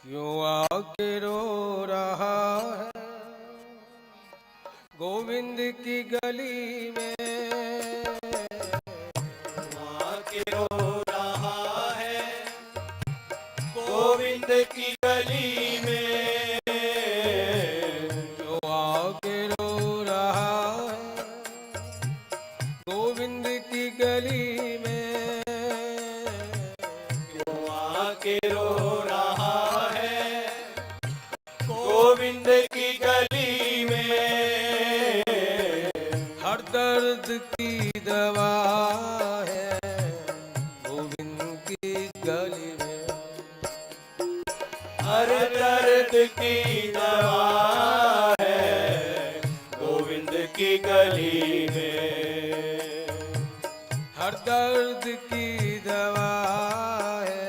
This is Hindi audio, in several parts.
क्यों आके रो रहा है गोविंद की गली में। आके रो रहा है गोविंद की गली में। क्यों आके रो रहा है गोविंद की गली में। क्यों आके रो रहा है गोविंद की गली में। हर दर्द की दवा है गोविंद की गली में। हर दर्द की दवा है गोविंद की गली में। हर दर्द की दवा है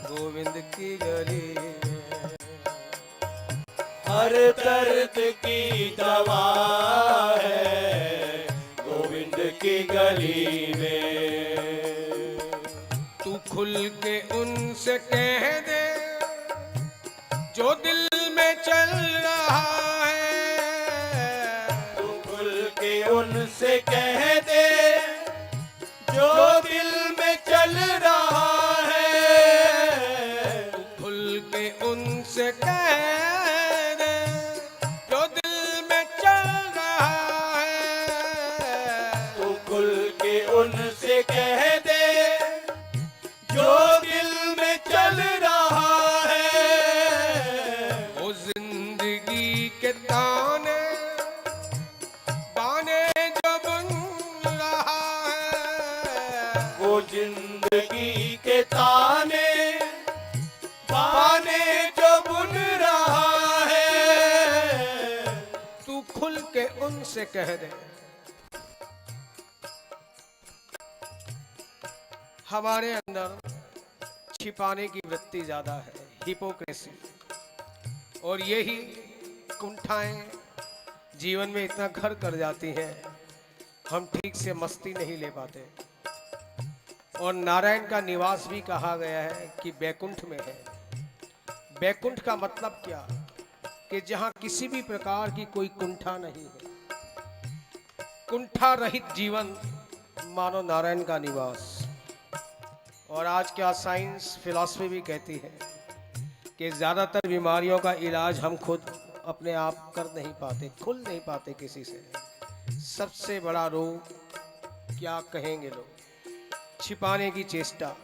गोविंद की गली में। हर दर्द की दवा है गोविंद की गली में। तू खुल के उनसे कह दे जो दिल में चल रहा है। तू खुल के उनसे कह दे जो दिल में चल रहा है। तू खुल के उनसे कह दे जो दिल में चल रहा है। तू खुल के उनसे कह दे जो दिल में चल रहा है। वो जिंदगी के ताने बाने जो बुन रहा है। वो जिंदगी के ताने बाने जो बुन रहा है। तू खुल के उनसे कह दे। हमारे अंदर छिपाने की वृत्ति ज्यादा है, हिपोक्रेसी, और यही कुंठाएं जीवन में इतना घर कर जाती हैं, हम ठीक से मस्ती नहीं ले पाते। और नारायण का निवास भी कहा गया है कि बैकुंठ में है। बैकुंठ का मतलब क्या कि जहां किसी भी प्रकार की कोई कुंठा नहीं है, कुंठा रहित जीवन मानो नारायण का निवास। और आज क्या साइंस फिलॉसफी भी कहती है कि ज़्यादातर बीमारियों का इलाज हम खुद अपने आप कर नहीं पाते, खुल नहीं पाते किसी से। सबसे बड़ा रोग क्या कहेंगे लोग, छिपाने की चेष्टा।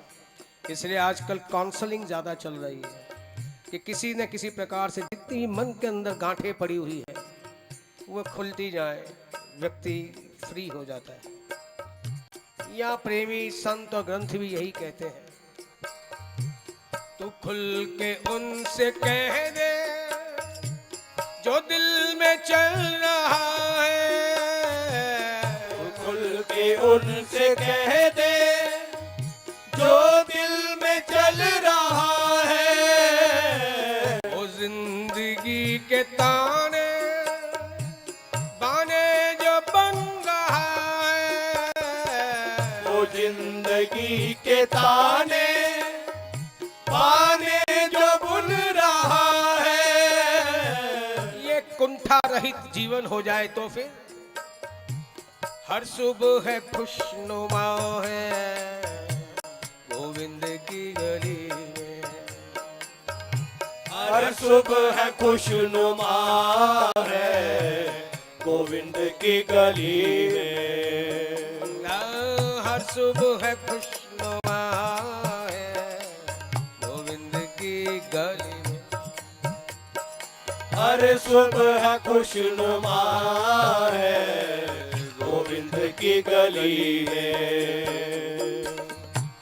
इसलिए आजकल काउंसलिंग ज़्यादा चल रही है कि किसी न किसी प्रकार से जितनी भी मन के अंदर गांठें पड़ी हुई है वो खुलती जाए, व्यक्ति फ्री हो जाता है। या प्रेमी संत और ग्रंथ भी यही कहते हैं। तू खुल के उनसे कह दे जो दिल में चल रहा है। तू खुल के उनसे कह दे जो दिल में चल रहा है। वो जिंदगी के ताने बाने जो बन रहा है। वो जिंदगी के ताने बाने जो बुन रहा है। ये कुंठा रहित जीवन हो जाए तो फिर हर सुबह है खुशनुमा है गोविंद की गली में। हर सुबह है खुशनुमा है गोविंद की गली में। हर सुबह है खुशनुमा है गोविंद की गली में। हर सुबह है खुशनुमा है गोविंद की गली में।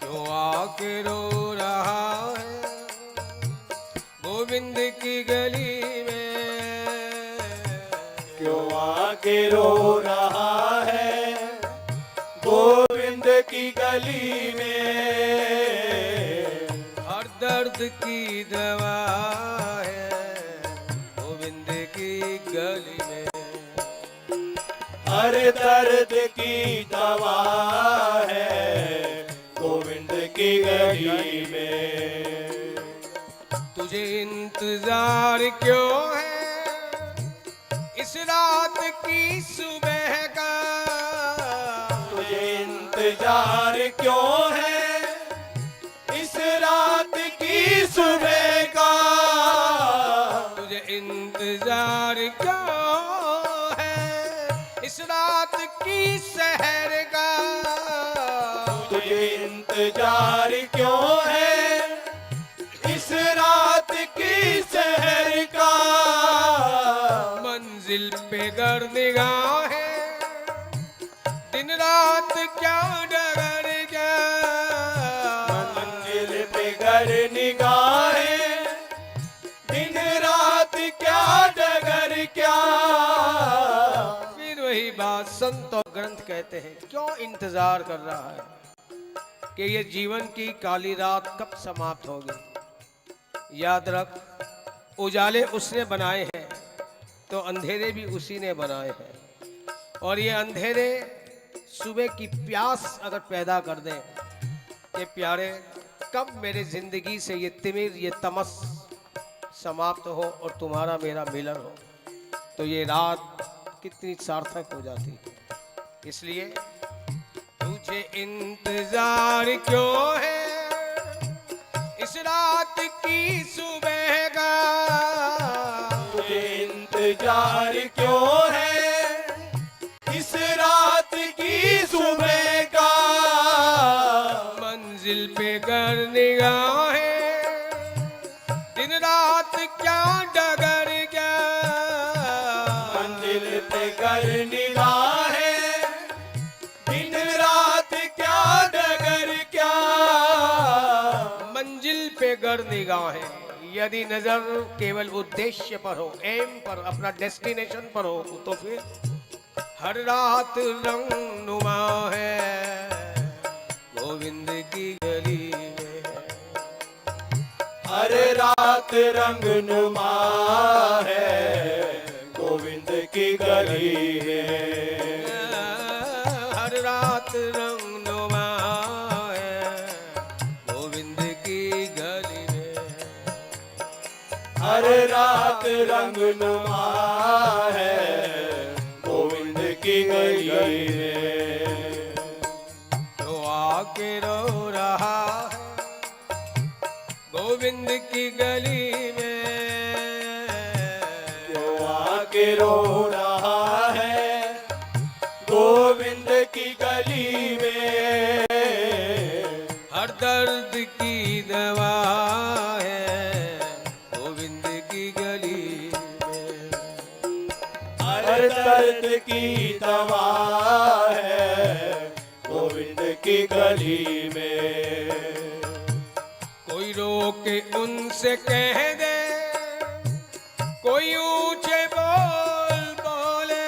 क्यों आके रो रहा है गोविंद की गली में। क्यों आके रो रहा है गोविंद की गली में। हर दर्द की दवा है गोविंद की गली में। हर दर्द की दवा है गोविंद की गली में। तू तुझे इंतजार क्यों है इस रात की सुबह का, तुझे इंतजार क्यों है इस रात की सुबह का, तुझे इंतजार क्यों है इस रात की सहर का, तुझे इंतजार क्यों है इस रात की सहर का, मंजिल पे गर निगाहें दिन रात क्या डगर क्या, मंजिल पे गर निगाहें दिन रात क्या डगर क्या, फिर वही बात संत और ग्रंथ कहते हैं क्यों इंतजार कर रहा है कि ये जीवन की काली रात कब समाप्त होगी। याद रख, उजाले उसने बनाए हैं तो अंधेरे भी उसी ने बनाए हैं, और ये अंधेरे सुबह की प्यास अगर पैदा कर दें कि प्यारे कब मेरे जिंदगी से ये तिमिर ये तमस समाप्त हो और तुम्हारा मेरा मिलन हो, तो ये रात कितनी सार्थक हो जाती है। इसलिए तुझे इंतजार क्यों है इस रात की सुबह का, तुझे इंतजार क्यों है इस रात की सुबह का, मंजिल पे गर निगाहें दिन रात क्या डगर क्या, मंजिल पे गर निगाहें दिन रात क्या डगर क्या, मंजिल पे गर निगाहें, यदि नजर केवल उद्देश्य पर हो, एम पर, अपना डेस्टिनेशन पर हो, तो फिर हर रात रंग नुमा है गोविंद की गली में, हर रात रंग नुमा है गोविंद की गली में, हर रात रंग नुमा है गोविंद की गली में, हर रात रंग नुमा है गोविंद की गली में, तो आके रो रहा है गोविंद की गली में, क्यों आके रो रहा है गोविंद की गली में, हर दर्द की दवा है गोविंद की गली में, हर दर्द की दवा है गोविंद की गली में, कोई रोके उनसे कह दे कोई ऊंचे बोल बोले,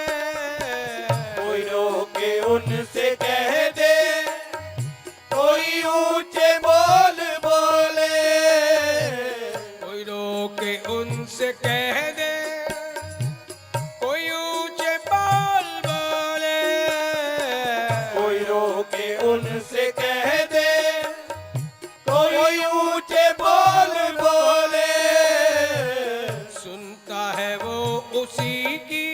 कोई रोके उनसे कह दे कोई ऊंचे बोल बोले, कोई रोके उनसे कह दे कोई ऊंचे बोल बोले, कोई रोके उनसे कह दे कोई ऊंचे बोल बोले, सुनता है वो उसी की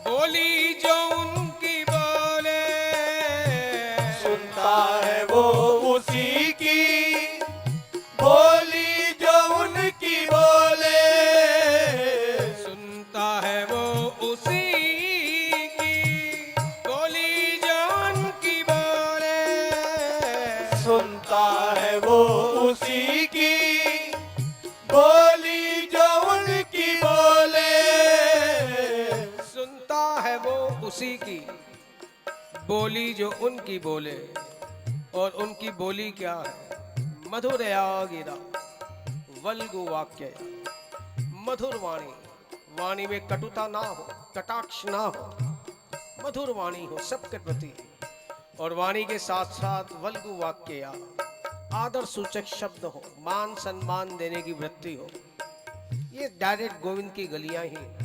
बोली जो उनकी बोले, सुनता है वो उसी की बोली जो उनकी बोले, सुनता है वो उसी की बोली जो उनकी बोले, सुनता है वो उसी की बोली जो उनकी बोले, सुनता है वो उसी की बोली जो उनकी बोले, और उनकी बोली क्या है? मधुरया गिरा वल्गु वाक्य, मधुर वाणी, वाणी में कटुता ना हो, कटाक्ष ना हो, मधुर वाणी हो सबके प्रति, और वाणी के साथ साथ वल्गु वाक्य या आदर सूचक शब्द हो, मान सम्मान देने की वृत्ति हो। ये डायरेक्ट गोविंद की गलियां ही हैं।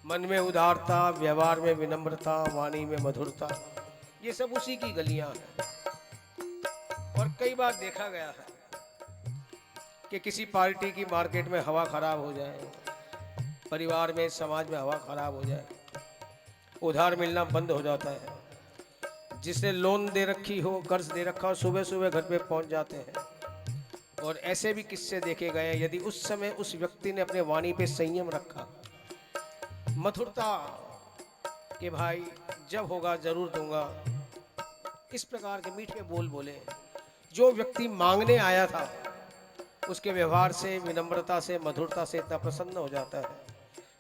मन में उदारता, व्यवहार में विनम्रता, वाणी में मधुरता, ये सब उसी की गलियां हैं। और कई बार देखा गया है कि किसी पार्टी की मार्केट में हवा खराब हो जाए, परिवार में समाज में हवा खराब हो जाए, उधार मिलना बंद हो जाता है। जिसने लोन दे रखी हो, कर्ज दे रखा हो, सुबह सुबह घर पे पहुंच जाते हैं। और ऐसे भी किस्से देखे गए हैं, यदि उस समय उस व्यक्ति ने अपने वाणी पे संयम रखा, मधुरता कि भाई जब होगा जरूर दूंगा, इस प्रकार के मीठे बोल बोले, जो व्यक्ति मांगने आया था उसके व्यवहार से, विनम्रता से, मधुरता से इतना प्रसन्न हो जाता है,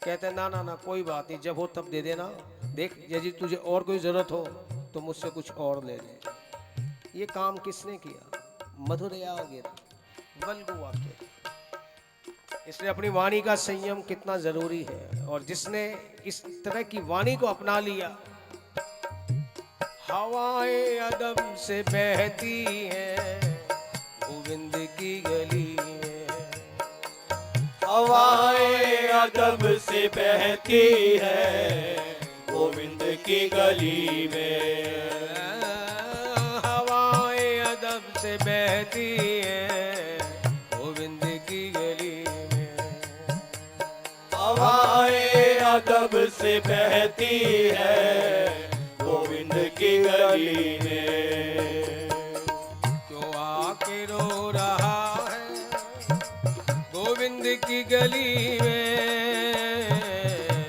कहते हैं ना ना ना कोई बात नहीं, जब हो तब दे देना, देख यदि तुझे और कोई जरूरत हो तो मुझसे कुछ और ले ले। ये काम किसने किया? मधुरया गिरा वल्गु वाक्य। इसलिए अपनी वाणी का संयम कितना जरूरी है। और जिसने इस तरह की वाणी को अपना लिया, हवाएं अदम से बहती हैं गोविंद की गली में, हवाएं अदब से बहती है गोविंद की गली में। हवाएं अदब से बहती हैं गोविंद की गली में, हवाएं अदब से बहती है गोविंद की गली में। क्यों आके रो रहा है गोविंद की गली में,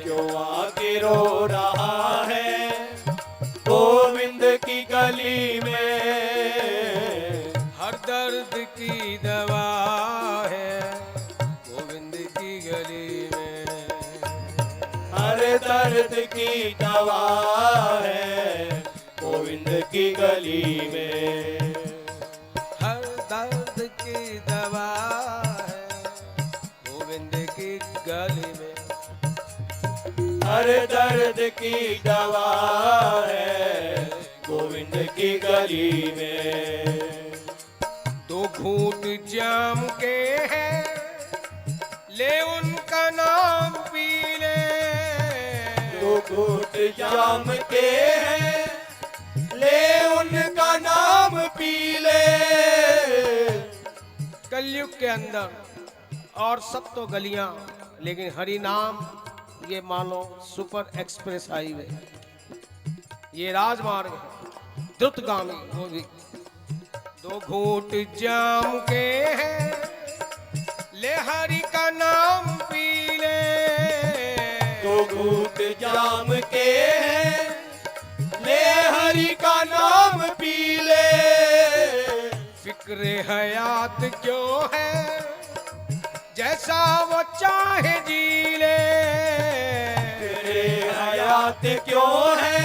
क्यों आके रो रहा है गोविंद की गली में। हर दर्द की दवा है गोविंद की गली में, हर दर्द की दवा है गोविंद की गली में। हर दर्द की दवा है गोविंद की गली में, हर दर्द की दवा है गोविंद की गली में। दो घूंट जाम के हैं ले उनका नाम पी ले, दो घूंट जाम के हैं ले उनका नाम पी ले। कलयुग के अंदर और सब तो गलियां, लेकिन हरि नाम ये मानो सुपर एक्सप्रेस हाईवे, ये राजमार्ग है द्रुतगामी। वो भी दो घूंट जाम के हैं ले हरि का नाम पी ले, दो घूंट जाम के हैं ले हरि का नाम पी ले। फिक्र हयात क्यों है जैसा वो चाहे जी ले, तेरे हयात क्यों है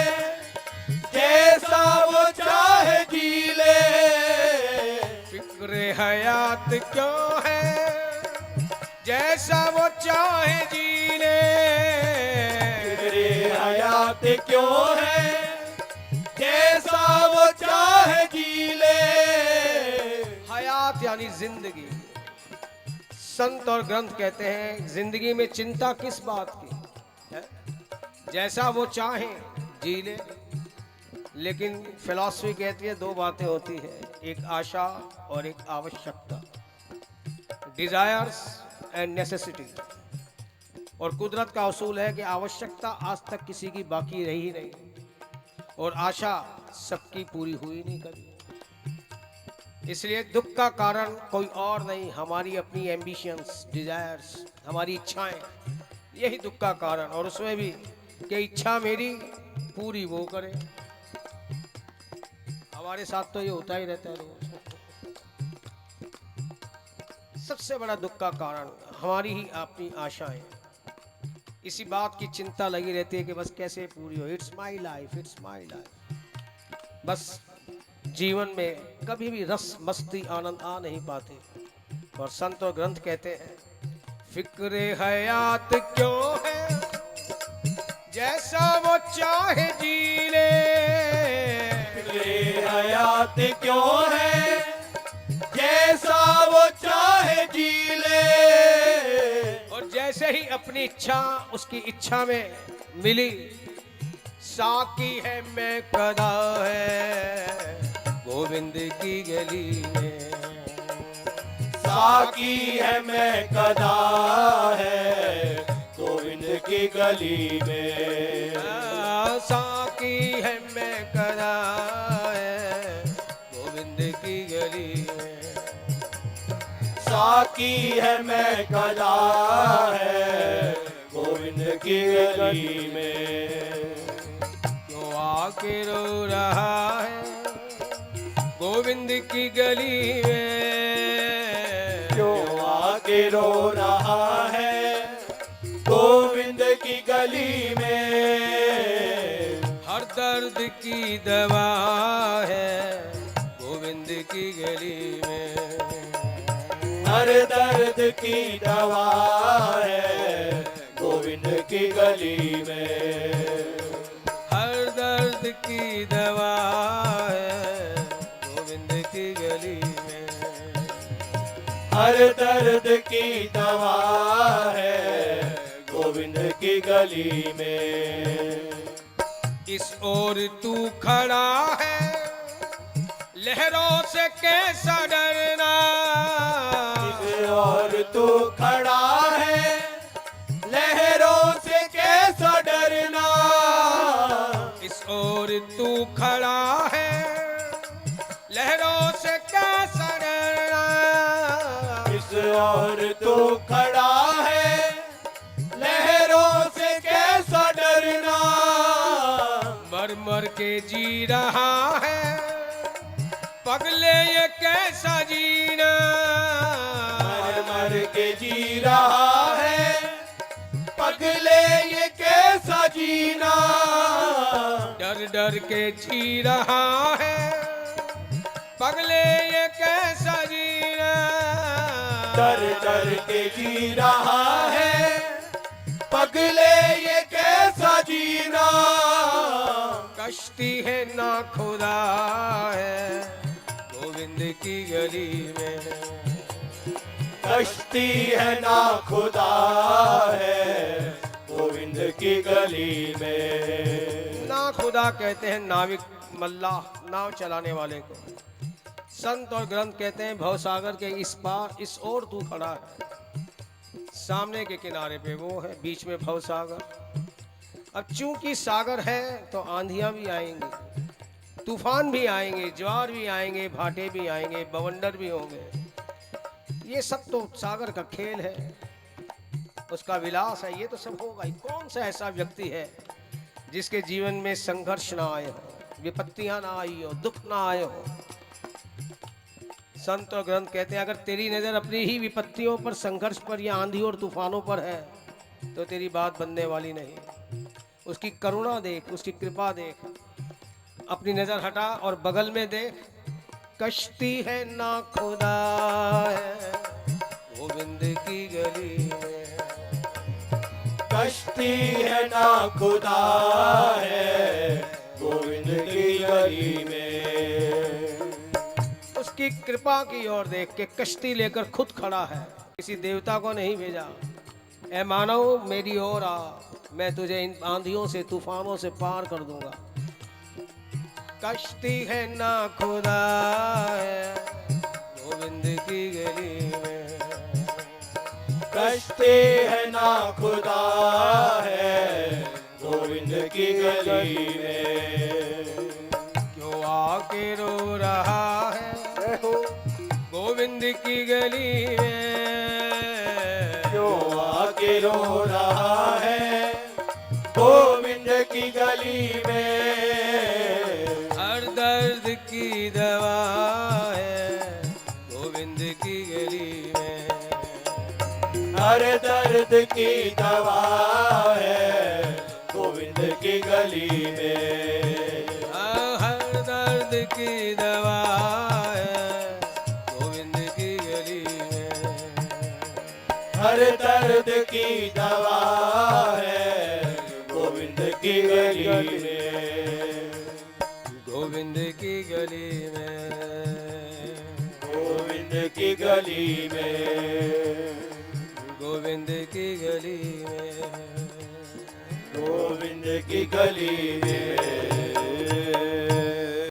जैसा वो चाहे जी ले। फिक्र हयात क्यों है जैसा वो चाहे जी ले, तेरे हयात क्यों है जैसा वो चाहे जी ले। हयात यानी जिंदगी। संत और ग्रंथ कहते हैं जिंदगी में चिंता किस बात की है, जैसा वो चाहे जी ले। लेकिन फिलॉसफी कहती है दो बातें होती है, एक आशा और एक आवश्यकता, डिजायर्स एंड नेसेसिटी। और कुदरत का उसूल है कि आवश्यकता आज तक किसी की बाकी रही नहीं और आशा सबकी पूरी हुई नहीं कभी। इसलिए दुख का कारण कोई और नहीं, हमारी अपनी एम्बिशंस, डिजायर्स, हमारी इच्छाएं, यही दुख का कारण। और उसमें भी कि इच्छा मेरी पूरी वो करे। हमारे साथ तो ये होता ही रहता है रोज। सबसे बड़ा दुख का कारण हमारी ही अपनी आशाएं, इसी बात की चिंता लगी रहती है कि बस कैसे पूरी हो। It's my life, it's my life. बस जीवन में कभी भी रस, मस्ती, आनंद आ नहीं पाते। और संत और ग्रंथ कहते हैं फिक्र हयात क्यों है जैसा वो चाहे जी ले, तेरे हयात क्यों है जैसा वो चाहे जी ले। और जैसे ही अपनी इच्छा उसकी इच्छा में मिली, साकी है मैं कदा है गोविंद की गली में, साकी है मैं कदा है गोविंद की गली में। साकी है मैं कदा है गोविंद की गली में। साकी है मैं कदा है गोविंद की गली में। क्यों आके रो रहा है गोविंद की गली में। क्यों आके रो रहा है गोविंद की गली में। हर दर्द की दवा है गोविंद की गली में। हर दर्द की दवा है गोविंद की गली में। हर दर्द की दवा है गोविंद की गली में। हर दर्द की दवा है गोविंद की गली में। इस ओर तू खड़ा है लहरों से कैसा डरना। इस ओर तू खड़ा है लहरों से कैसा डरना। इस ओर तू खड़ा है लहरों से कैसा डरना। इस ओर तू खड़ा है लहरों से कैसा डरना। मर मर के जी रहा है पगले ये कैसा जीना। मर मर के जी रहा है पगले ये कैसा जीना। डर डर के जी रहा है पगले ये कैसा जीना। डर डर के जी रहा है पगले ये कैसा जीना। कश्ती है ना खुदा है गोविंद की गली में। कश्ती है ना खुदा है गोविंद की गली में। ना खुदा कहते हैं नाविक मल्लाह नाव चलाने वाले को। संत और ग्रंथ कहते हैं भवसागर के इस पार इस ओर तू खड़ा है। सामने के किनारे पे वो है बीच में भवसागर। अब चूंकि सागर है तो आंधियां भी आएंगी तूफान भी आएंगे ज्वार भी आएंगे भाटे भी आएंगे बवंडर भी होंगे। ये सब तो सागर का खेल है उसका विलास है। ये तो सब होगा ही। कौन सा ऐसा व्यक्ति है जिसके जीवन में संघर्ष ना आए हो विपत्तियां ना आई हो दुख ना आए हो। संत और ग्रंथ कहते हैं अगर तेरी नजर अपनी ही विपत्तियों पर संघर्ष पर या आंधी और तूफानों पर है तो तेरी बात बनने वाली नहीं। उसकी करुणा देख उसकी कृपा देख। अपनी नजर हटा और बगल में देख। कश्ती है ना खुदा है गोविंद की गली में। कश्ती है ना खुदा है गोविंद की गली में। उसकी कृपा की ओर देख के कश्ती लेकर खुद खड़ा है किसी देवता को नहीं भेजा। ए मानव मेरी ओर आ मैं तुझे इन आंधियों से तूफानों से पार कर दूंगा। कश्ती है ना खुदा है गोविंद की गली में। कश्ती है ना खुदा है गोविंद की गली में। क्यों आके रो रहा है गोविंद की गली में। क्यों आके रो रहा है गोविंद की गली में। हर दर्द की दवा है गोविंद की गली में। हर दर्द की दवा है गोविंद की गली में। हर दर्द की दवा है गोविंद की गली में। हर दर्द की दवा है गोविंद की गली में। गोविंद की गली में। गोविंद की गली में। गोविंद की गली में। गोविंद की गली में।